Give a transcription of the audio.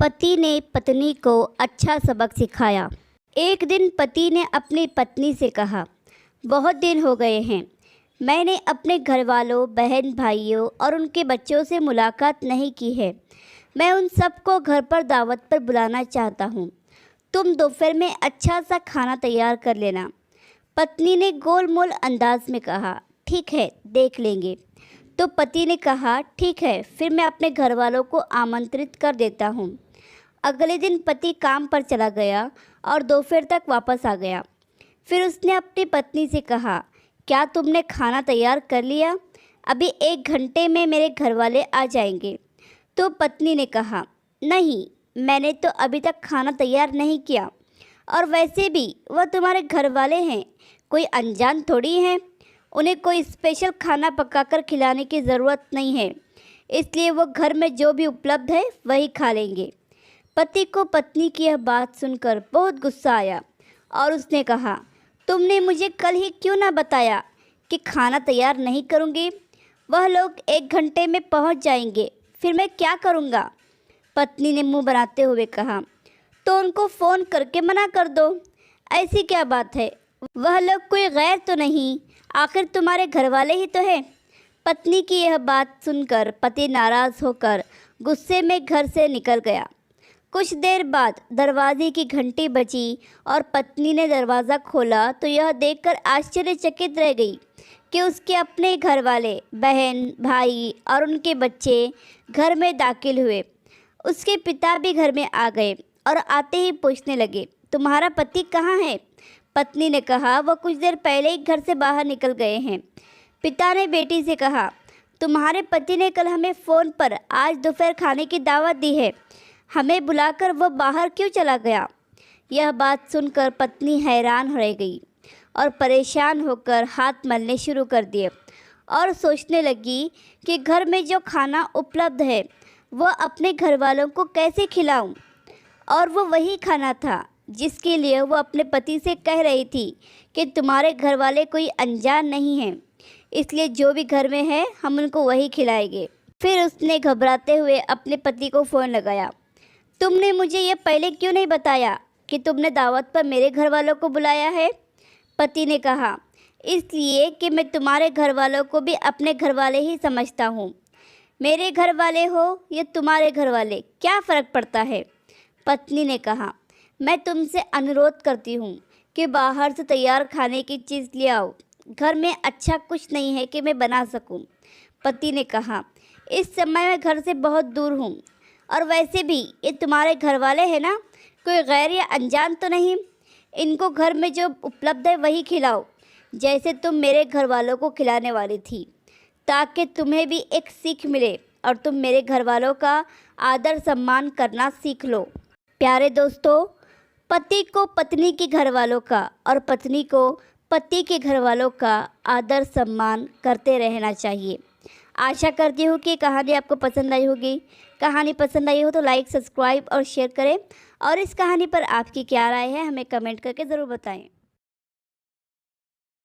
पति ने पत्नी को अच्छा सबक सिखाया। एक दिन पति ने अपनी पत्नी से कहा, बहुत दिन हो गए हैं, मैंने अपने घर वालों, बहन भाइयों और उनके बच्चों से मुलाकात नहीं की है। मैं उन सबको घर पर दावत पर बुलाना चाहता हूँ। तुम दोपहर में अच्छा सा खाना तैयार कर लेना। पत्नी ने गोलमोल अंदाज में कहा, ठीक है, देख लेंगे। तो पति ने कहा, ठीक है, फिर मैं अपने घर वालों को आमंत्रित कर देता हूँ। अगले दिन पति काम पर चला गया और दोपहर तक वापस आ गया। फिर उसने अपनी पत्नी से कहा, क्या तुमने खाना तैयार कर लिया? अभी 1 घंटे में मेरे घर वाले आ जाएंगे। तो पत्नी ने कहा, नहीं, मैंने तो अभी तक खाना तैयार नहीं किया, और वैसे भी वह तुम्हारे घर वाले हैं, कोई अनजान थोड़ी हैं। उन्हें कोई स्पेशल खाना पकाकर खिलाने की ज़रूरत नहीं है, इसलिए वो घर में जो भी उपलब्ध है वही खा लेंगे। पति को पत्नी की यह बात सुनकर बहुत गुस्सा आया और उसने कहा, तुमने मुझे कल ही क्यों ना बताया कि खाना तैयार नहीं करूँगी? वह लोग 1 घंटे में पहुँच जाएंगे, फिर मैं क्या करूँगा? पत्नी ने मुंह बनाते हुए कहा, तो उनको फ़ोन करके मना कर दो। ऐसी क्या बात है, वह लोग कोई गैर तो नहीं, आखिर तुम्हारे घर वाले ही तो हैं। पत्नी की यह बात सुनकर पति नाराज़ होकर गुस्से में घर से निकल गया। कुछ देर बाद दरवाजे की घंटी बजी और पत्नी ने दरवाज़ा खोला तो यह देखकर आश्चर्यचकित रह गई कि उसके अपने घर वाले, बहन, भाई और उनके बच्चे घर में दाखिल हुए। उसके पिता भी घर में आ गए और आते ही पूछने लगे, तुम्हारा पति कहाँ है? पत्नी ने कहा, वह कुछ देर पहले ही घर से बाहर निकल गए हैं। पिता ने बेटी से कहा, तुम्हारे पति ने कल हमें फ़ोन पर आज दोपहर खाने की दावत दी है, हमें बुलाकर वह बाहर क्यों चला गया? यह बात सुनकर पत्नी हैरान रह गई और परेशान होकर हाथ मलने शुरू कर दिए और सोचने लगी कि घर में जो खाना उपलब्ध है वह अपने घर वालों को कैसे खिलाऊं? और वो वही खाना था जिसके लिए वो अपने पति से कह रही थी कि तुम्हारे घर वाले कोई अनजान नहीं हैं, इसलिए जो भी घर में है हम उनको वही खिलाएंगे। फिर उसने घबराते हुए अपने पति को फ़ोन लगाया, तुमने मुझे ये पहले क्यों नहीं बताया कि तुमने दावत पर मेरे घर वालों को बुलाया है? पति ने कहा, इसलिए कि मैं तुम्हारे घर वालों को भी अपने घर वाले ही समझता हूँ। मेरे घर वाले हो या तुम्हारे घर वाले, क्या फ़र्क पड़ता है? पत्नी ने कहा, मैं तुमसे अनुरोध करती हूँ कि बाहर से तैयार खाने की चीज़ ले आओ, घर में अच्छा कुछ नहीं है कि मैं बना सकूँ। पति ने कहा, इस समय मैं घर से बहुत दूर हूँ, और वैसे भी ये तुम्हारे घर वाले हैं ना, कोई गैर या अनजान तो नहीं। इनको घर में जो उपलब्ध है वही खिलाओ, जैसे तुम मेरे घर वालों को खिलाने वाली थी, ताकि तुम्हें भी एक सीख मिले और तुम मेरे घर वालों का आदर सम्मान करना सीख लो। प्यारे दोस्तों, पति को पत्नी के घर वालों का और पत्नी को पति के घर वालों का आदर सम्मान करते रहना चाहिए। आशा करती हूँ कि कहानी आपको पसंद आई होगी। कहानी पसंद आई हो तो लाइक, सब्सक्राइब और शेयर करें, और इस कहानी पर आपकी क्या राय है हमें कमेंट करके ज़रूर बताएं।